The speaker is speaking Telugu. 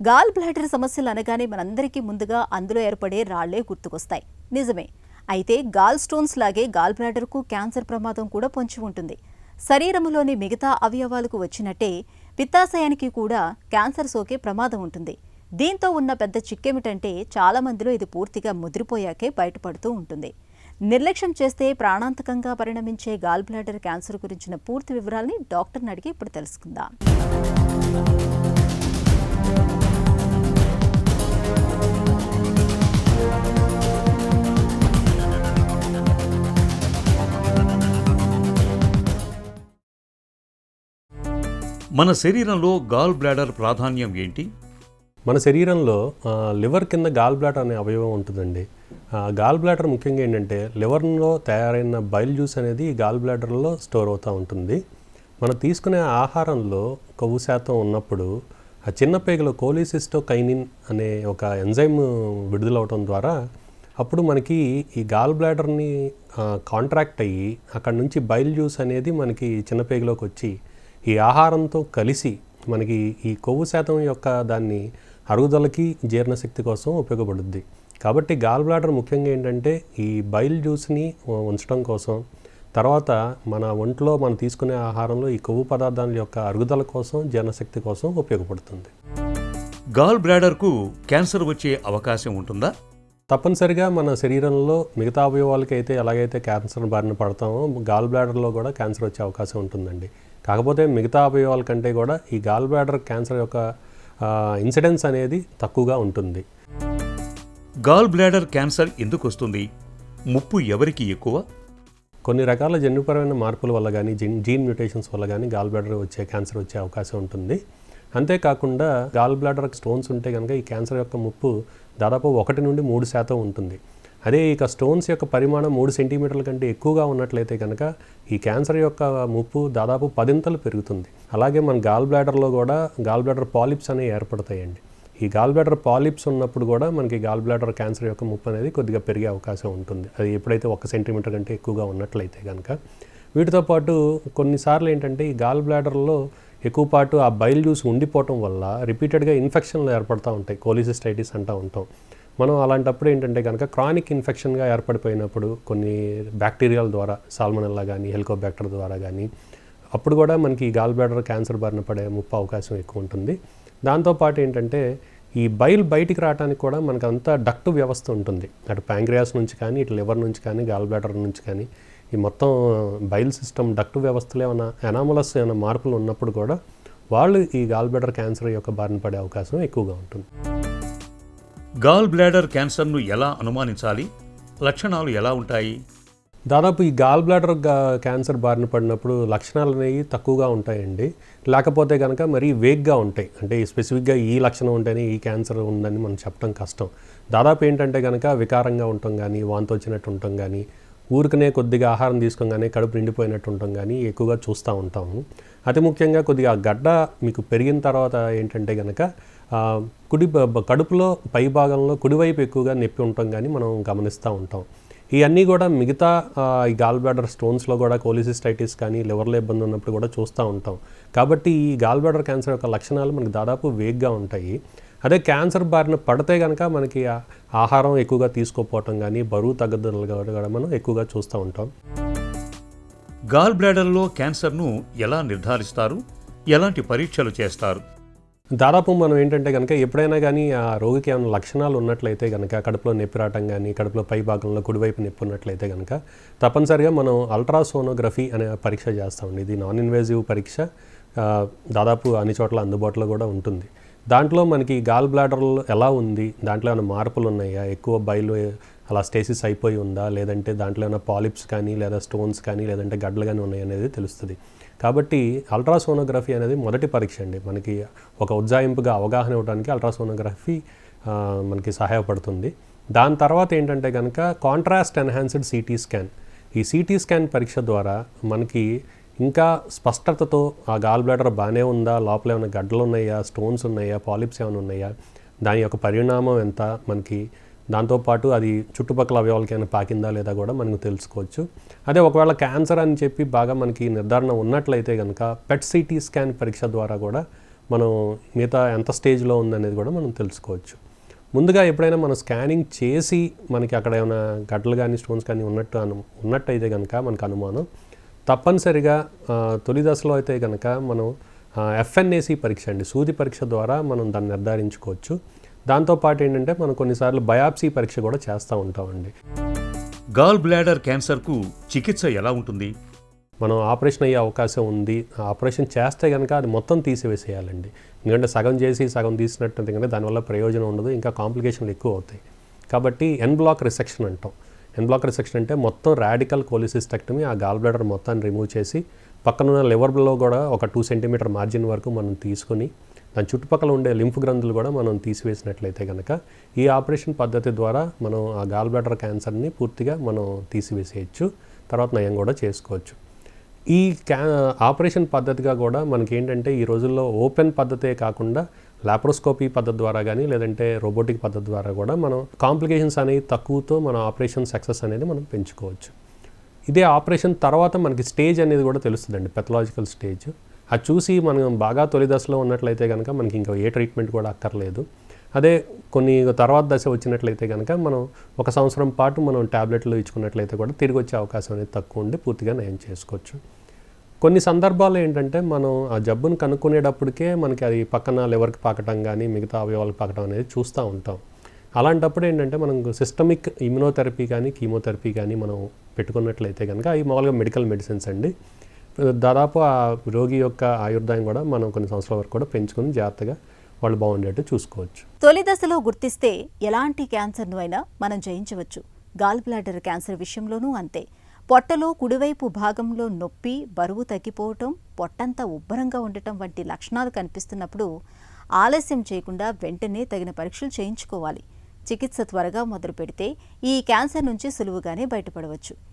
గాల్ బ్లాడర్ సమస్యలు అనగానే మనందరికీ ముందుగా అందులో ఏర్పడే రాళ్లే గుర్తుకొస్తాయి. నిజమే. అయితే గాల్ స్టోన్స్ లాగే గాల్ బ్లాడర్కు క్యాన్సర్ ప్రమాదం కూడా పొంచి ఉంటుంది. శరీరంలోని మిగతా అవయవాలకు వచ్చినట్టే పిత్తాశయానికి కూడా క్యాన్సర్ సోకే ప్రమాదం ఉంటుంది. దీంతో ఉన్న పెద్ద చిక్కేమిటంటే చాలా మందిలో ఇది పూర్తిగా ముదిరిపోయాకే బయటపడుతూ ఉంటుంది. నిర్లక్ష్యం చేస్తే ప్రాణాంతకంగా పరిణమించే గాల్ బ్లాడర్ క్యాన్సర్ గురించిన పూర్తి వివరాల్ని డాక్టర్ని అడిగి ఇప్పుడు తెలుసుకుందాం. మన శరీరంలో గాల్ బ్లాడర్ ప్రాధాన్యం ఏంటి? మన శరీరంలో లివర్ కింద గాల్ బ్లాడర్ అనే అవయవం ఉంటుందండి. గాల్ బ్లాడర్ ముఖ్యంగా ఏంటంటే లివర్లో తయారైన బైల్ జ్యూస్ అనేది గాల్ బ్లాడర్లో స్టోర్ అవుతూ ఉంటుంది. మనం తీసుకునే ఆహారంలో కొవ్వు శాతం ఉన్నప్పుడు ఆ చిన్న పేగులో కోలిసిస్టోకైనిన్ అనే ఒక ఎంజైమ్ విడుదలవటం ద్వారా అప్పుడు మనకి ఈ గాల్ బ్లాడర్ని కాంట్రాక్ట్ అయ్యి అక్కడ నుంచి బైల్ జ్యూస్ అనేది మనకి చిన్న పేగులోకి వచ్చి ఈ ఆహారంతో కలిసి మనకి ఈ కొవ్వు శాతం యొక్క దాన్ని అరుగుదలకి జీర్ణశక్తి కోసం ఉపయోగపడుద్ది. కాబట్టి గాల్ బ్లాడర్ ముఖ్యంగా ఏంటంటే ఈ బైల్ జ్యూస్ని ఉంచడం కోసం, తర్వాత మన ఒంట్లో మనం తీసుకునే ఆహారంలో ఈ కొవ్వు పదార్థాల యొక్క అరుగుదల కోసం, జీర్ణశక్తి కోసం ఉపయోగపడుతుంది. గాల్ బ్లాడర్కు క్యాన్సర్ వచ్చే అవకాశం ఉంటుందా? తప్పనిసరిగా మన శరీరంలో మిగతా అవయవాలకి అయితే ఎలాగైతే క్యాన్సర్ బారిన పడతామో గాల్ బ్లాడర్లో కూడా క్యాన్సర్ వచ్చే అవకాశం ఉంటుందండి. కాకపోతే మిగతా అవయవాల కంటే కూడా ఈ గాల్ బ్లాడర్ క్యాన్సర్ యొక్క ఇన్సిడెన్స్ అనేది తక్కువగా ఉంటుంది. గాల్ బ్లాడర్ క్యాన్సర్ ఎందుకు వస్తుంది? ముప్పు ఎవరికి ఎక్కువ? కొన్ని రకాల జన్యుపరమైన మార్పుల వల్ల కానీ జీన్ మ్యూటేషన్స్ వల్ల కానీ గాల్ బ్లాడర్ క్యాన్సర్ వచ్చే అవకాశం ఉంటుంది. అంతేకాకుండా గాల్ బ్లాడర్ స్టోన్స్ ఉంటే కనుక ఈ క్యాన్సర్ యొక్క ముప్పు దాదాపు 1 నుండి 3% ఉంటుంది. అదే ఇక స్టోన్స్ యొక్క పరిమాణం 3 సెంటీమీటర్ల కంటే ఎక్కువగా ఉన్నట్లయితే కనుక ఈ క్యాన్సర్ యొక్క ముప్పు దాదాపు 10 పెరుగుతుంది. అలాగే మన గాల్ బ్లాడర్లో కూడా గాల్ బ్లాడర్ పాలిప్స్ అనేవి ఏర్పడతాయండి. ఈ గాల్ బ్లాడర్ పాలిప్స్ ఉన్నప్పుడు కూడా మనకి గాల్ బ్లాడర్ క్యాన్సర్ యొక్క ముప్పు అనేది కొద్దిగా పెరిగే అవకాశం ఉంటుంది. అది ఎప్పుడైతే 1 సెంటీమీటర్ కంటే ఎక్కువగా ఉన్నట్లయితే కనుక. వీటితో పాటు కొన్నిసార్లు ఏంటంటే ఈ గాల్ బ్లాడర్లో ఎక్కువ పాటు ఆ బైల్ జ్యూస్ ఉండిపోవటం వల్ల రిపీటెడ్గా ఇన్ఫెక్షన్లు ఏర్పడుతూ ఉంటాయి. కోలిసిస్టైటిస్ అంటూ ఉంటాం మనం. అలాంటప్పుడు ఏంటంటే కనుక క్రానిక్ ఇన్ఫెక్షన్గా ఏర్పడిపోయినప్పుడు కొన్ని బ్యాక్టీరియాల ద్వారా, సాల్మనెల్లా కానీ హెలికోబ్యాక్టర్ ద్వారా కానీ, అప్పుడు కూడా మనకి ఈ గాల్ బ్లాడర్ క్యాన్సర్ బారిన పడే ముప్పు అవకాశం ఎక్కువ ఉంటుంది. దాంతోపాటు ఏంటంటే ఈ బైల్ బయటికి రావడానికి కూడా మనకు అంతా డక్ట్ వ్యవస్థ ఉంటుంది. అటు ప్యాంక్రియాస్ నుంచి కానీ, ఇటు లివర్ నుంచి కానీ, గాల్ బ్లాడర్ నుంచి కానీ, ఈ మొత్తం బైల్ సిస్టమ్ డక్ట్ వ్యవస్థలో ఏమైనా అనామలస్ ఏమైనా మార్పులు ఉన్నప్పుడు కూడా వాళ్ళు ఈ గాల్ బ్లాడర్ క్యాన్సర్ యొక్క బారిన పడే అవకాశం ఎక్కువగా ఉంటుంది. గాల్ బ్లాడర్ క్యాన్సర్ను ఎలా అనుమానించాలి? లక్షణాలు ఎలా ఉంటాయి? దాదాపు ఈ గాల్ బ్లాడర్ క్యాన్సర్ బారిన పడినప్పుడు లక్షణాలు అనేవి తక్కువగా ఉంటాయండి. లేకపోతే కనుక మరీ వేగ్గా ఉంటాయి. అంటే స్పెసిఫిక్గా ఈ లక్షణం ఉంటేనే ఈ క్యాన్సర్ ఉందని మనం చెప్పడం కష్టం. దాదాపు ఏంటంటే కనుక వికారంగా ఉండటం కానీ, వాంతి వచ్చినట్టు ఉండటం కానీ, ఊరికనే కొద్దిగా ఆహారం తీసుకోగానే కడుపు నిండిపోయినట్టు ఉండటం కానీ ఎక్కువగా చూస్తూ ఉంటాము. అతి ముఖ్యంగా కొద్దిగా గడ్డ మీకు పెరిగిన తర్వాత ఏంటంటే కనుక కడుపులో పై భాగంలో కుడివైపు ఎక్కువగా నొప్పి ఉండటం కానీ మనం గమనిస్తూ ఉంటాం. ఇవన్నీ కూడా మిగతా ఈ గాల్ బ్లాడర్ స్టోన్స్లో కూడా కోలిసిస్టైటిస్ కానీ లివర్లో ఇబ్బంది ఉన్నప్పుడు కూడా చూస్తూ ఉంటాం. కాబట్టి ఈ గాల్ బ్లాడర్ క్యాన్సర్ యొక్క లక్షణాలు మనకు దాదాపు వేగ్గా ఉంటాయి. అదే క్యాన్సర్ బారిన పడితే కనుక మనకి ఆహారం ఎక్కువగా తీసుకోపోవటం కానీ, బరువు తగ్గదలు కూడా మనం ఎక్కువగా చూస్తూ ఉంటాం. గాల్ బ్లాడర్లో క్యాన్సర్ను ఎలా నిర్ధారిస్తారు? ఎలాంటి పరీక్షలు చేస్తారు? దాదాపు మనం ఏంటంటే కనుక ఎప్పుడైనా కానీ ఆ రోగికి ఏమైనా లక్షణాలు ఉన్నట్లయితే కనుక, కడుపులో నొప్పి రావటం కానీ, కడుపులో పై భాగంలో కుడివైపు నొప్పి ఉన్నట్లయితే కనుక తప్పనిసరిగా మనం అల్ట్రాసోనోగ్రఫీ అనే పరీక్ష చేస్తామండి. ఇది నాన్ ఇన్వేజివ్ పరీక్ష. దాదాపు అన్ని చోట్ల అందుబాటులో కూడా ఉంటుంది. దాంట్లో మనకి గాల్ బ్లాడర్లో ఎలా ఉంది, దాంట్లో ఏమైనా మార్పులు ఉన్నాయా, ఎక్కువ బైలు అలా స్టేసిస్ అయిపోయి ఉందా, లేదంటే దాంట్లో ఏమైనా పాలిప్స్ కానీ, లేదా స్టోన్స్ కానీ, లేదంటే గడ్డలు కానీ ఉన్నాయి అనేది తెలుస్తుంది. కాబట్టి అల్ట్రాసోనోగ్రఫీ అనేది మొదటి పరీక్ష అండి. మనకి ఒక ఉజ్జాయింపుగా అవగాహన ఇవ్వడానికి అల్ట్రాసోనోగ్రఫీ మనకి సహాయపడుతుంది. దాని తర్వాత ఏంటంటే కనుక కాంట్రాస్ట్ ఎన్హాన్స్డ్ సిటీ స్కాన్. ఈ సిటీ స్కాన్ పరీక్ష ద్వారా మనకి ఇంకా స్పష్టతతో ఆ గాల్ బ్లాడర్ బాగానే ఉందా, లోపల ఏమైనా గడ్డలు ఉన్నాయా, స్టోన్స్ ఉన్నాయా, పాలిప్స్ ఏమైనా ఉన్నాయా, దాని యొక్క పరిణామం ఎంత మనకి, దాంతోపాటు అది చుట్టుపక్కల అవయవాలకి ఏమైనా పాకిందా లేదా కూడా మనకు తెలుసుకోవచ్చు. అదే ఒకవేళ క్యాన్సర్ అని చెప్పి బాగా మనకి నిర్ధారణ ఉన్నట్లయితే కనుక పెట్ సిటీ స్కాన్ పరీక్ష ద్వారా కూడా మనం మిగతా ఎంత స్టేజ్లో ఉందనేది కూడా మనం తెలుసుకోవచ్చు. ముందుగా ఎప్పుడైనా మనం స్కానింగ్ చేసి మనకి అక్కడ ఏమైనా గడ్డలు కానీ స్టోన్స్ కానీ ఉన్నట్టయితే కనుక మనకు అనుమానం, తప్పనిసరిగా తొలి దశలో అయితే కనుక మనం FNAC పరీక్ష అండి, సూది పరీక్ష ద్వారా మనం దాన్ని నిర్ధారించుకోవచ్చు. దాంతోపాటు ఏంటంటే మనం కొన్నిసార్లు బయాప్సీ పరీక్ష కూడా చేస్తూ ఉంటామండి. గాల్ బ్లాడర్ క్యాన్సర్కు చికిత్స ఎలా ఉంటుంది? మనం ఆపరేషన్ అయ్యే అవకాశం ఉంది. ఆపరేషన్ చేస్తే కనుక అది మొత్తం తీసివేసేయాలండి. ఎందుకంటే సగం చేసి సగం తీసినట్టు కనుక దానివల్ల ప్రయోజనం ఉండదు, ఇంకా కాంప్లికేషన్లు ఎక్కువ అవుతాయి. కాబట్టి ఎన్ బ్లాక్ రిసెక్షన్ అంటాం. ఎన్ బ్లాక్ రిసెక్షన్ అంటే మొత్తం రాడికల్ కోలిసిస్టెక్టమీ, ఆ గాల్ బ్లాడర్ మొత్తాన్ని రిమూవ్ చేసి పక్కనున్న లివర్లో కూడా ఒక 2 సెంటీమీటర్ మార్జిన్ వరకు మనం తీసుకుని దాని చుట్టుపక్కల ఉండే లింఫ్ గ్రంథులు కూడా మనం తీసివేసినట్లయితే కనుక ఈ ఆపరేషన్ పద్ధతి ద్వారా మనం ఆ గాల్ బ్లాడర్ క్యాన్సర్ని పూర్తిగా మనం తీసివేసేయచ్చు, తర్వాత నయం కూడా చేసుకోవచ్చు. ఈ ఆపరేషన్ పద్ధతిగా కూడా మనకి ఏంటంటే ఈ రోజుల్లో ఓపెన్ పద్ధతే కాకుండా లాప్రోస్కోపీ పద్ధతి ద్వారా కానీ లేదంటే రోబోటిక్ పద్ధతి ద్వారా కూడా మనం కాంప్లికేషన్స్ అనేవి తక్కువతో మన ఆపరేషన్ సక్సెస్ అనేది మనం పెంచుకోవచ్చు. ఇదే ఆపరేషన్ తర్వాత మనకి స్టేజ్ అనేది కూడా తెలుస్తుందండి, పెథలాజికల్ స్టేజ్. అది చూసి మనం బాగా తొలి దశలో ఉన్నట్లయితే కనుక మనకి ఇంకా ఏ ట్రీట్మెంట్ కూడా అక్కర్లేదు. అదే కొన్ని తర్వాత దశ వచ్చినట్లయితే కనుక మనం 1 సంవత్సరం పాటు మనం ట్యాబ్లెట్లు ఇచ్చుకున్నట్లయితే కూడా తిరిగి వచ్చే అవకాశం అనేది తక్కువ ఉండి పూర్తిగా నయం చేసుకోవచ్చు. కొన్ని సందర్భాల్లో ఏంటంటే మనం ఆ జబ్బును కనుక్కునేటప్పటికే మనకి అది పక్కన లివర్కి పాకటం కానీ మిగతా అవయవాలకు పాకటం అనేది చూస్తూ ఉంటాం. అలాంటప్పుడు ఏంటంటే మనం సిస్టమిక్ ఇమ్యునోథెరపీ కానీ కీమోథెరపీ కానీ మనం పెట్టుకున్నట్లయితే కనుక అవి మామూలుగా మెడికల్ మెడిసిన్స్ అండి. దాదాపు ఆ రోగి యొక్క ఆయుర్దాయం కూడా మనం కొన్ని సంవత్సరాల వరకు కూడా పెంచుకొని జాగ్రత్తగా వాళ్ళు బాగుండేట్టు చూసుకోవచ్చు. తొలి దశలో గుర్తిస్తే ఎలాంటి క్యాన్సర్ను అయినా మనం జయించవచ్చు. గాల్ బ్లాడర్ క్యాన్సర్ విషయంలోనూ అంతే. పొట్టలో కుడివైపు భాగంలో నొప్పి, బరువు తగ్గిపోవటం, పొట్టంతా ఉబ్బరంగా ఉండటం వంటి లక్షణాలు కనిపిస్తున్నప్పుడు ఆలస్యం చేయకుండా వెంటనే తగిన పరీక్షలు చేయించుకోవాలి. చికిత్స త్వరగా మొదలు పెడితే ఈ క్యాన్సర్ నుంచి సులువుగానే బయటపడవచ్చు.